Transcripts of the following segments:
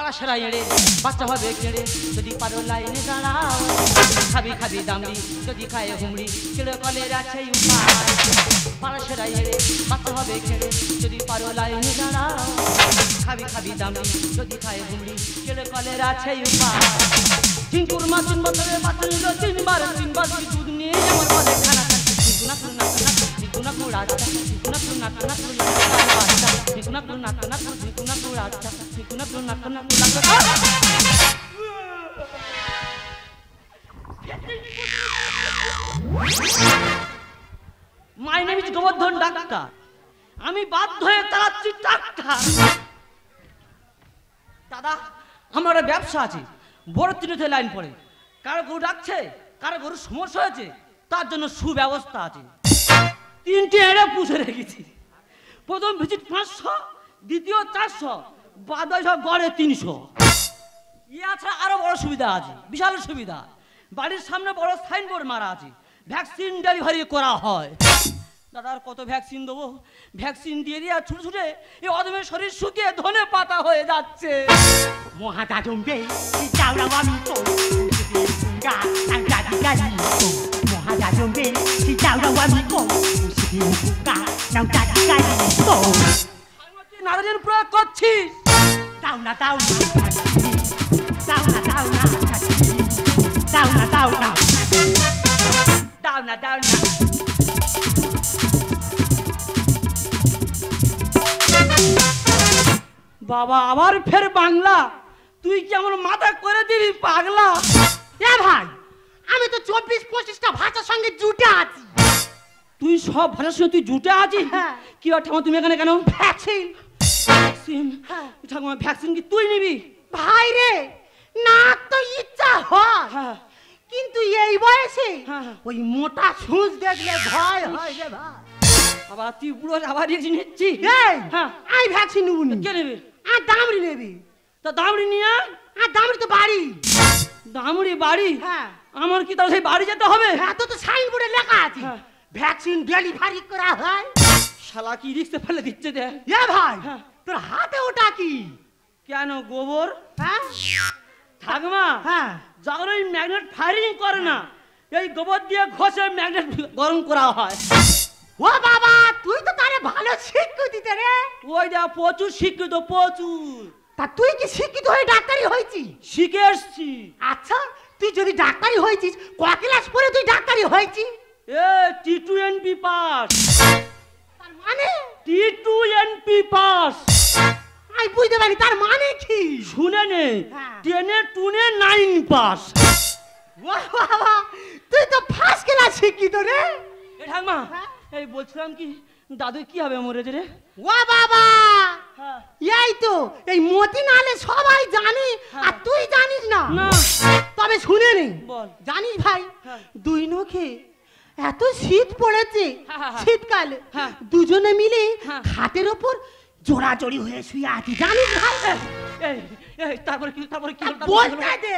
পাড়াশরা এড়ে বাচ্চা হবে কেড়ে যদি পারো লাইনে দাঁড়াও খাবি খাবি দামড়ি যদি খায় হুমড়ি কেড়ে কলের আছে উপায় পাড়াশরা এড়ে বাচ্চা হবে কেড়ে যদি পারো লাইনে দাঁড়াও খাবি খাবি দামড়ি যদি খায় হুমড়ি কেড়ে কলের আছে উপায় টিঙ্কুর মা 3 বছরে বাচ্চা নিল 3বার দুধ নিয়ে আমার পদে খানা Nikuna kura acha, nikuna kura My name is Govardhan Doctor. আমি বাধ্য হয়ে চালাচ্ছি ডাক্তার দাদা আমার একটা ব্যবসা আছে বড় 3তে লাইন পড়ে কার গরু ডাকছে কার গরু সমস্যা হয়েছে তার জন্য সুব্যবস্থা আছে 3টে এড়ে পুষে রেখেছি প্রথম ভিজিট 500 দ্বিতীয় 400 বাদ সব গড়ে 300 আছে আরো বড় সুবিধা আছে বিশাল সুবিধা বাড়ির সামনে বড় সাইনবোর্ড মারা আছে ভ্যাকসিন ডেলিভারি করা হয় দাদার কত ভ্যাকসিন দেবো ভ্যাকসিন দিয়ে দিয়ে ছুটে ছুটে এই অদমের শরীর শুকিয়ে ধনে পাতা হয়ে যাচ্ছে মহাদা জমবে চাওড়া আমি তো গা আঙ্গাদি গাদি মহাদা জমবে চাওড়া আমি তো গা আঙ্গাদি গাদি তো নারীর প্রয়োগ করছিস দাও না দাও না দাও না দাও না দাও না দাও না দাও না দাও না বাবা আবার ফের বাংলা তুই কি আমার মাথা করে দিবি পাগলা এ ভাই আমি তো 24-25টা ভাষার সঙ্গে জুটে আছি তুই সব ভাষার সঙ্গে তুই জুটে আছিস কি ঠাকুমা তুমি এখানে কেন ভ্যাকসিন ভ্যাকসিন ঠাকুমা ভ্যাকসিন কি তুই নিবি ভাই রে না তো ইচ্ছা হয় কিন্তু এই বয়সে ওই মোটা সুচ দেখলে ভয় হয় রে ভাই বাবা তুই বুড়ো আবার ভ্যাকসিন নিচ্ছি আমি ভ্যাকসিন নেবো না কে নেবে আর দামড়ি নেবি তা দামড়ি নিয়ে আর দামড়ি তো বাড়ি দামড়ি বাড়ি হ্যাঁ আমার কি তাহলে সেই বাড়ি যেতে হবে হ্যাঁ তো সাইনবোর্ডে লেখা আছে ভ্যাকসিন ডেলিভারি করা হয় শালা কি রিক্সে ফেলে দিচ্ছে দে এ ভাই তোর হাতে ওটা কি কেন গোবর হ্যাঁ ঠাকুমা হ্যাঁ যখন ওই ম্যাগনেট ফায়ারিং করে না এই গোবর দিয়ে ঘষে ম্যাগনেট গরম করা হয় ও বাবা তুই তো তারে ভালো শিক্ষিত রে ওই যা প্রচুর শিক্ষিত প্রচুর তা তুই কি শিক্ষিত হয়ে ডাক্তারি হয়েছিস শিখে এসছি আচ্ছা তুই যদি ডাক্তারি হয়েছিস ক ক্লাস পরে তুই ডাক্তারি হয়েছিস এ T2NP পাস তার মানে T2NP পাস আই বুঝতে পারি তার মানে কি শুনে নে 10 টুনে 9 পাস ও বাবা তুই তো ফার্স্ট ক্লাস শিক্ষিত রে এ ঠাকুমা এই বলছিলাম কি দাদু কি হবে মরেছে রে ও বাবা এই তো এই মতি নালে সবাই জানে আর তুই জানিস না তবে শুনে নে জানিস ভাই দুই নখে এত শীত পড়েছে শীতকালে দুজনে মিলে খাটের ওপর জোড়াজড়ি হয়ে শুয়ে আছি জানিস ভাই তারপরে কি বলতে দে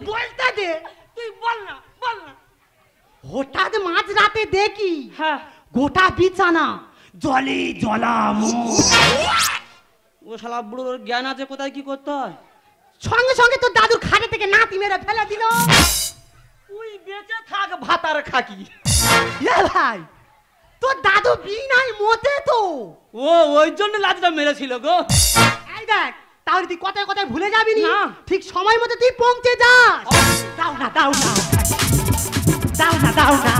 বলতে দে তুই বল না হঠাৎ মাঝ রাতে দেখি গোটা বিছানা জলে জলামো ও শালা বুড়োর জ্ঞান আছে কোথায় কি করতে হয় সঙ্গে সঙ্গে তোর দাদুর খাটে থেকে নাতি মেরে ফেলে দিল তুই বেঁচে থাক ভাতার খাকি এ ভাই তোর দাদু বিনাই মতে তো ও ওই জন্য লাজটা মেরেছিল গো এই দেখ তাহলে তুই কথায় কথায় ভুলে যাবি না ঠিক সময় মতো তুই পৌঁছে যাস দাও না দাও না দাও না দাও না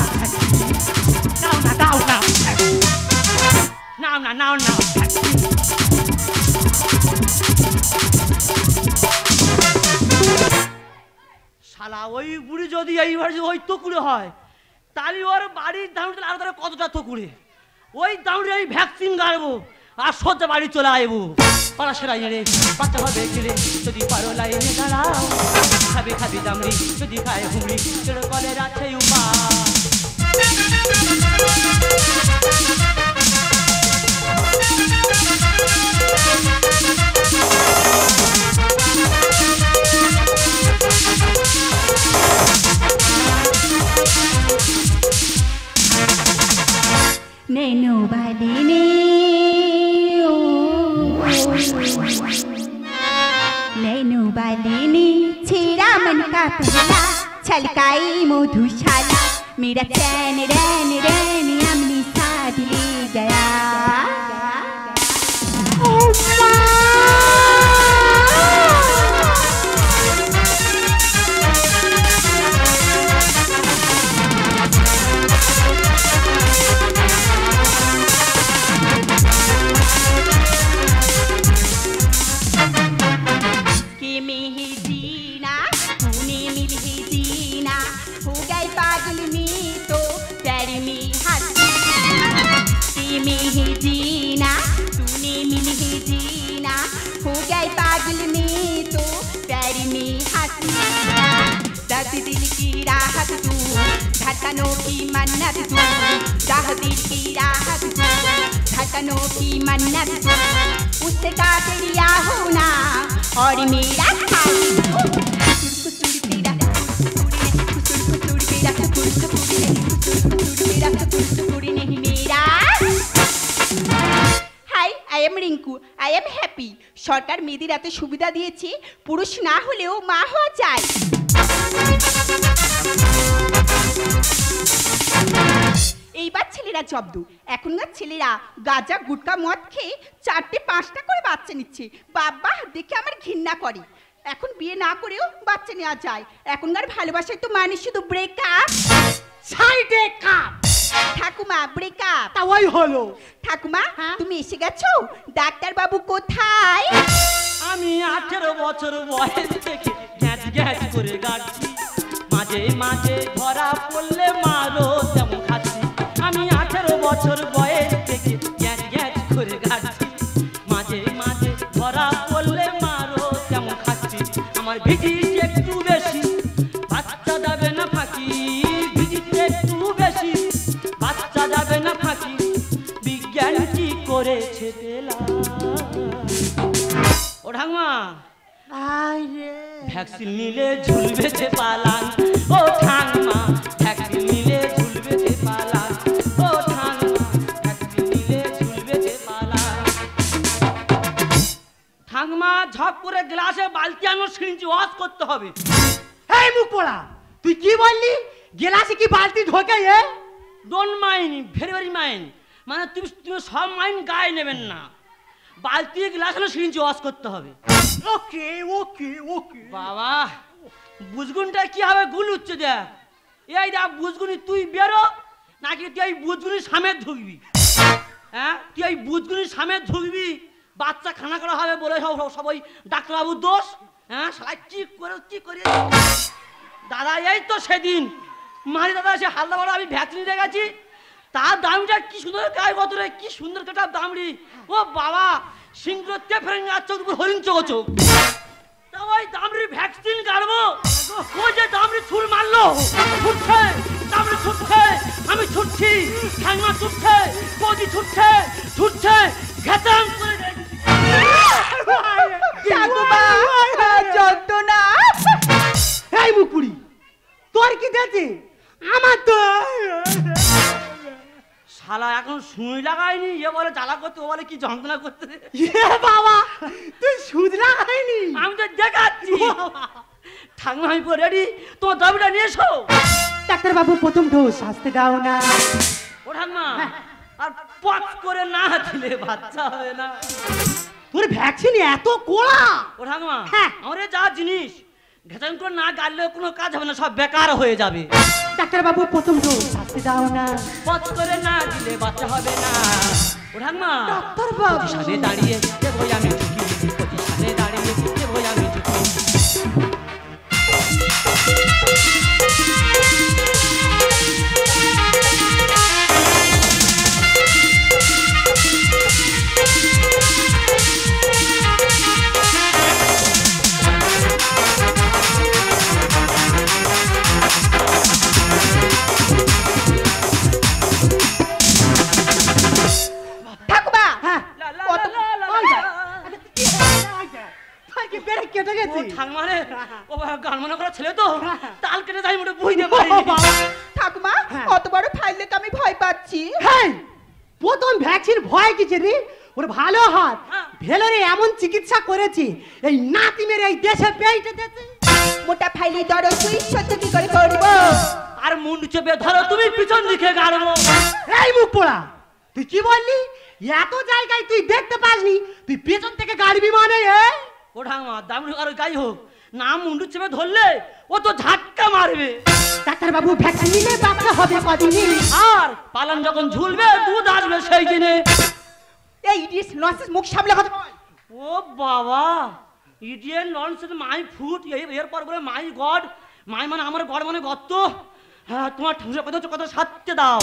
দাও না দাও না নাও না নাও না শালা ওই বুড়ি যদি এইবার ওই তকুড়ে হয় তাহলে ওর বাড়ির দামটা আর ধরে কতটা তকুড়ে ওই দামড়ে আমি ভ্যাকসিন গাড়বো আর সোজা বাড়ি চলে আসবো পাড়াশরা এড়ে বাচ্চা হবে খেলে যদি পারো লাইনে দাঁড়াও খাবি দামড়ি যদি খায় হুমড়ি কেড়ে কলের আছে উপায় Nobody मन का पहला छलकाई मधुशाला मेरा चैन रैन रैन अपनी साथ ले गया दिल की राहत तू धड़कनों की मन्नत तू राह दिल की राहत तू धड़कनों की मन्नत तू उसका तेरिया होना और मेरा खाली नहीं मेरा hi I am Rinku I am happy সরকার মেয়েদের এত সুবিধা দিয়েছে পুরুষ না হলেও মা হওয়া যায় এইবার ছেলেরা জব্দ এখনকার ছেলেরা গাঁজা গুটকা মদ খেয়ে 4টে 5টা করে বাচ্চা নিচ্ছে বাবা দেখে আমার ঘৃণা করে এখন বিয়ে না করেও বাচ্চা নেওয়া যায় এখনকার ভালোবাসায় তো মানে শুধু ব্রেকআপ সাইডে কাপ ঠাকুমা ব্রেকআপ তা ওই হলো ঠাকুমা তুমি এসে গেছো ডাক্তার বাবু কোথায় আমি 18 বছর বয়স থেকে গ্যাঁজ গ্যাঁজ করে গাড়ছি মাঝে মাঝে ধরা পড়লে মারো তেমন খাচ্ছি আমি 18 বছর বয়স থেকে গ্যাঁজ গ্যাঁজ করে গাড়ছি মাঝে মাঝে ধরা পড়লে মারো তেমন খাচ্ছি আমার ভিজিট একটু বেশি বাচ্চা যাবে না ফাঁকি ভিজিট একটু বেশি বাচ্চা যাবে না ফাঁকি বিজ্ঞান কি করেছে তেলা ও ঠাকুমা ভ্যাকসিন নিলে ঝুলবে যে পালান ও ঠাকুমা ভ্যাকসিন নিলে ঝুলবে যে পালান ও ঠাকুমা ভ্যাকসিন নিলে ঝুলবে যে পালান ঠাকুমা ঝপ করে গ্লাসে বালতি আনো সিরিঞ্জ ওয়াশ করতে হবে এই মুখ পোড়া তুই কি বললি গ্লাসে কি বালতি ঢোকে এ ডোন্ট মাইন্ড ভেরি মাইন্ড মানে তুমি সব মাইন্ড গায়ে নেবেন না বালতি গ্লাস আনো সিরিঞ্জ ওয়াশ করতে হবে ওকে ওকে ওকে বাবা বুঝগুনটা কি হবে গুল উঠছে দেখ এই দেখ বুঝগুনি তুই বেরো নাকি তুই এই বুঝগুনির সামনে ঢুকবি হ্যাঁ তুই এই বুঝগুনির সামনে ঢুকবি বাচ্চা খানা করা হবে বলে সবাই ডাক্তারবাবুর দোষ হ্যাঁ সবাই কি করে দাদা এই তো সেদিন মারি দাদা সে হালদা বড় আমি ভ্যাকসিন দিয়ে গেছি তার দামটা কি সুন্দর গায়ে কত রে কি সুন্দর কাটা দামড়ি ও বাবা সিংহতে ফেরেন চোখ হরিণ চোখ তা ওই দামড়ি ভ্যাকসিন গাড়বো ও যে দামড়ি ছুল মারলো ছুটছে দামড়ি ছুটছে আমি ছুটছি ঠাঙ্গা ছুটছে বৌদি ছুটছে ঘেতাম করে যন্ত্রণা এই মুকুড়ি তোর কি দেখে আমার তো শালা এখন সুই লাগাইনি এ বলে জ্বালা করতে ও বলে কি যন্ত্রণা করতে এ বাবা তুই সুদ লাগাইনি আমি তো দেখাচ্ছি ঠাকুমা আমি রেডি তোমার দাবিটা নিয়ে এসো ডাক্তার বাবু প্রথম ডোজ আসতে দাও না ও ঠাকুমা আর পচ করে না দিলে বাচ্চা হবে না তোর ভ্যাকসিন এত কোড়া ও ঠাকুমা আমার যা জিনিস ঘেটান করে না গাড়লেও কোনো কাজ হবে না সব বেকার হয়ে যাবে ডাক্তার বাবু প্রথম ডোজ আসতে দাও না পচ করে না দিলে বাচ্চা হবে না ও ঠাকুমা ডাক্তার বাবু সামনে দাঁড়িয়ে দেবো আমি ঝুঁকি সামনে দাঁড়িয়ে দেবো আমি ঝুঁকি ছেলে তো তাল কেটে যাই মোটে বুঝতে পারি ঠাকুমা অত বড় ফাইলে তো আমি ভয় পাচ্ছি প্রথম ভ্যাকসিন ভয় কিছু রে ওর ভালো হাত ভেলোরে এমন চিকিৎসা করেছে এই নাতি মেরে এই দেশে পেইতে দিতে মোটা ফাইলি দরদ তুই সহ্য কি করে করবো? আর মুন্ডু চেপে ধরো তুমি পিছন দিকে গাড়বো। এই মুখ পোড়া, তুই কি বললি? এত জায়গায় তুই দেখতে পাসনি, তুই পেছন থেকে গাড়বি মানে? ও ঠাকুমা দামি কারো যাই হোক না, মুন্ডু চেপে ধরলে ও তো ঝাটকা মারবে। ডাক্তার বাবু ভ্যাকসিন নিলে বাচ্চা হবে কদিনে? আর পালন যখন ঝুলবে দুধ আসবে সেই দিনে। এই ইডিয়েট ননসেন্স, মুখ সামলে কথা বল। ও বাবা, ইডিয়েট ননসেন্স, মাই ফুট, এরপর বলে মাই গড। মাই মানে আমার গড মানে গর্ত। হ্যাঁ, তোমার ঠাকুরের কথা হচ্ছে কথা সাথে দাও।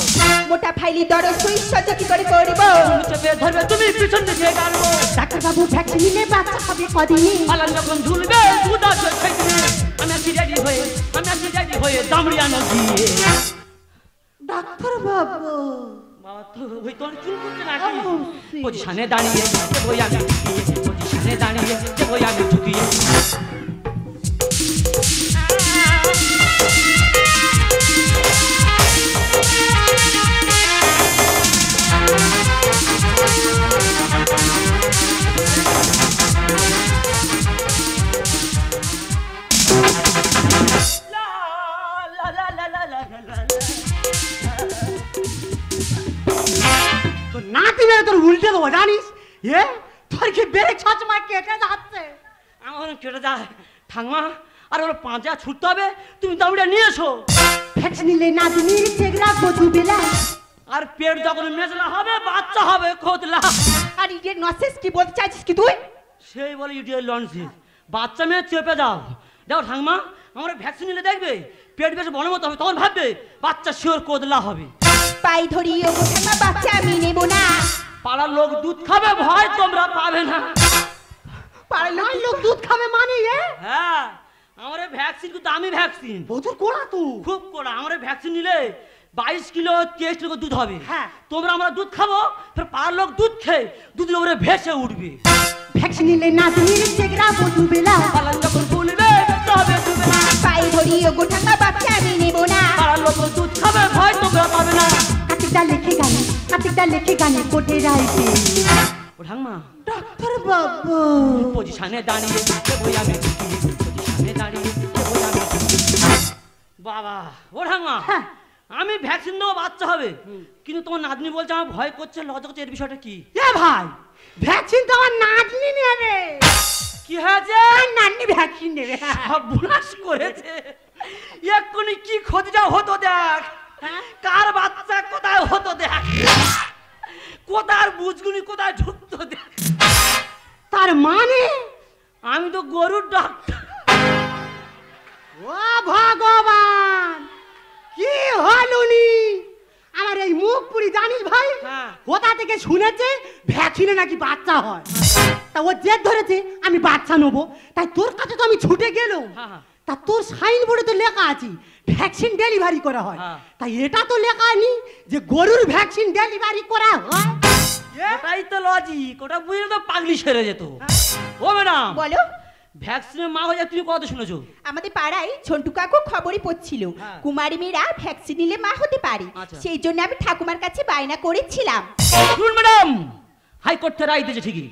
মোটা ফাইলি দরদ তুই সহ্য কি করে করবো? মুন্ডু চেপে ধরবে তুমি পিছন দিকে গাড়বো। ডাক্তার বাবু ভ্যাকসিন নিলে বাচ্চা হবে কদিনে? পালন যখন ঝুলবে দুধ আসবে সেই দিনে। আমি আছি রেডি হয়ে দামড়িয়ানো গিয়ে। ডাক্তার বাবু বাবা তো ওই তোর চুল করছে নাকি? পজিশনে দাঁড়িয়ে দেবই আমি ঢুকিয়ে, পজিশনে দাঁড়িয়ে দেবই আমি ঢুকিয়ে। নাতি মেরে তোর উল্টে দেবো জানিস? তোর কি বেড়ে ছচমা কেটে যাচ্ছে? আমার কেটে যায় ঠাংমা, আর ওর পাঁচা ছুটতে হবে, তুমি দামড়িয়া নিয়ে এসো। ভ্যাকসিন নিলে নাতনি চেক রাখবো দুবেলা। আর পেট যখন মেজলা হবে বাচ্চা হবে খোদলা। আর ইডিয়েট ননসেন্স, কি বলতে চাইছিস কি তুই? সেই বলে ইডিয়েট লনসেন্স, বাচ্চা মেয়ে চেপে যাও। দেখো ঠাংমা, আমার ভ্যাকসিন নিলে দেখবে পেট বেশ বড় মতো হবে, তখন ভাববে বাচ্চা শিওর কোদলা হবে। পাই ধরি ও গোঠামা বাচ্চা আমি নেব না। পাড়ার লোক দুধ খাবে, ভয় তোমরা পাবে না। পাড়ার লোক দুধ খাবে মানে? হ্যাঁ, আমার ভ্যাকসিন কিন্তু দামি ভ্যাকসিন, প্রচুর কোড়া তো, খুব কোড়া। আমার ভ্যাকসিন নিলে 22 কিলো 23 কিলো দুধ হবে। হ্যাঁ, তোমরা আমরা দুধ খাবো, ফের পাড়ার লোক দুধ খেয়ে দুধের উপরে ভেসে উঠবে। ভ্যাকসিন নিলে নাতনি চেক রাখবো দুবেলা। পালন যখন বলবে তবে দুবেলা। পাই ধরি ও গোঠামা বাচ্চা আমি নেব না। পাড়ার লোক দুধ খাবে, ভয় তোমরা পাবে না। কাটিটা লেখে গানে কোটে রাইতে। ও ঠাংমা, ডাক্তার বাবু পজিশনে দাঁড়িয়ে দেবই আমি ঢুকিয়ে, পজিশনে দাঁড়িয়ে দেবই আমি ঢুকিয়ে। বাবা, ও ঠাংমা, আমি ভ্যাকসিন দেবো বাচ্চা হবে, কিন্তু তোমার নাতনি বলছে আমার ভয় করছে, লজ্জা করছে, এর বিষয়টা কি? ভাই, ভ্যাকসিন তো আমার নাতনি নেবে। কি হয়েছে? নাতনি ভ্যাকসিন নেবে। সব বুনাস করেছে। এক্ষুনি কি ক্ষতিটা হতো দেখ, কার বাচ্চা কোথায় হতো দেখ, কোথার বুঝগুনি কোথায় ঢুকতো দেখ। তার মানে আমি তো গরুর ডাক্তার। ও ভগবান, কি হলুনি আমার এই মুখ পুরি জানিস ভাই? কোথা থেকে শুনেছে ভ্যাকসিনে নাকি বাচ্চা হয়, তা ও জেদ ধরেছে আমি বাচ্চা নেবো, তাই তোর কাছে তো আমি ছুটে গেলাম। তা তোর সাইন বোর্ডে তো লেখা আছে ভ্যাকসিন ডেলিভারি করা হয়, তাই এটা তো লেখা নেই যে গরুর ভ্যাকসিন ডেলিভারি করা হয়। এটাই তো লজিক, ওটা বুঝলে তো পাগলি সেরে যেত। ও ম্যাডাম বলো। ভ্যাকসিনের মা হয়ে তুমি কত শুনেছো? আমাদের পাড়ায় ঝন্টু কাকু খবরই পড়ছিল কুমারী মেয়েরা ভ্যাকসিন নিলে মা হতে পারে, সেই জন্য আমি ঠাকুমার কাছে বায়না করেছিলাম। শুনুন ম্যাডাম, হাইকোর্ট থেকে রায় দিয়েছে ঠিকই,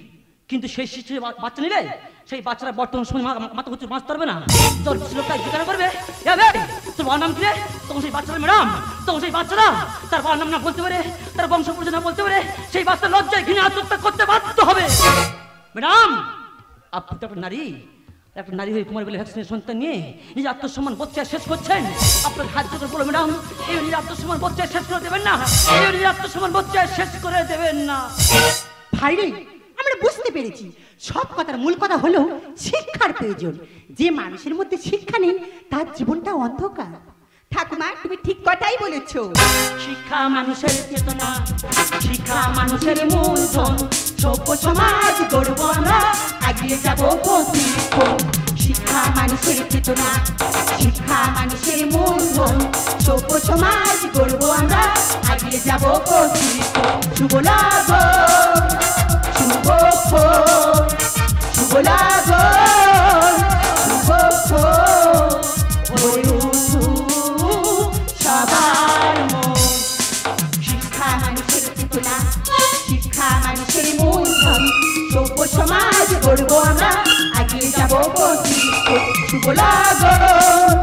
কিন্তু সেই শিশুর বাচ্চা নিলে সেই বাচ্চারা বর্তমান সময় মাথা হচ্ছে বাঁচতে পারবে না। তোর লোকটা জিজ্ঞাসা করবে তোর বাবার নাম কি রে, তখন সেই বাচ্চারা ম্যাডাম, তখন সেই বাচ্চারা তার বাবার নাম না বলতে পারে, তার বংশ পরিচয় না বলতে পারে, সেই বাচ্চা লজ্জায় ঘৃণা আত্মহত্যা করতে বাধ্য হবে। ম্যাডাম, আপনি তো একটা নারী হয়ে কুমার বলে ভ্যাকসিনের সন্তান নিয়ে নিজের আত্মসম্মান বোধ শেষ করছেন। আপনার হাত জোর করে বলো ম্যাডাম, এই নিজের আত্মসম্মান বোধ শেষ করে দেবেন না, এই নিজের আত্মসম্মান বোধ শেষ করে দেবেন না। ভাই রে, আমরা বুঝতে পেরেছি সব কথার মূল কথা হলো শিক্ষার প্রয়োজন। যে মানুষের মধ্যে শিক্ষা নেই তার জীবনটা অন্ধকার। ঠাকুমা, তুমি ঠিক কথাই বলেছো। শিক্ষা মানুষের চেতনা, শিক্ষা মানুষের মূলধন, সভ্য সমাজ গড়ব আমরা, এগিয়ে যাব প্রতিক্ষণ। শিক্ষা মানুষের চেতনা, শিক্ষা মানুষের মূলধন, সভ্য সমাজ গড়ব আমরা, এগিয়ে যাব প্রতিক্ষণ। শুভ লাগন, শুভক্ষণ, শুভ লাগন, শুভক্ষণ, ভরে উঠুক সবার মন। শিক্ষা মানুষের চেতনা, শিক্ষা মানুষের মূলধন, সভ্য সমাজ গড়ব আমরা, এগিয়ে যাব প্রতিক্ষণ। শুভ লাগন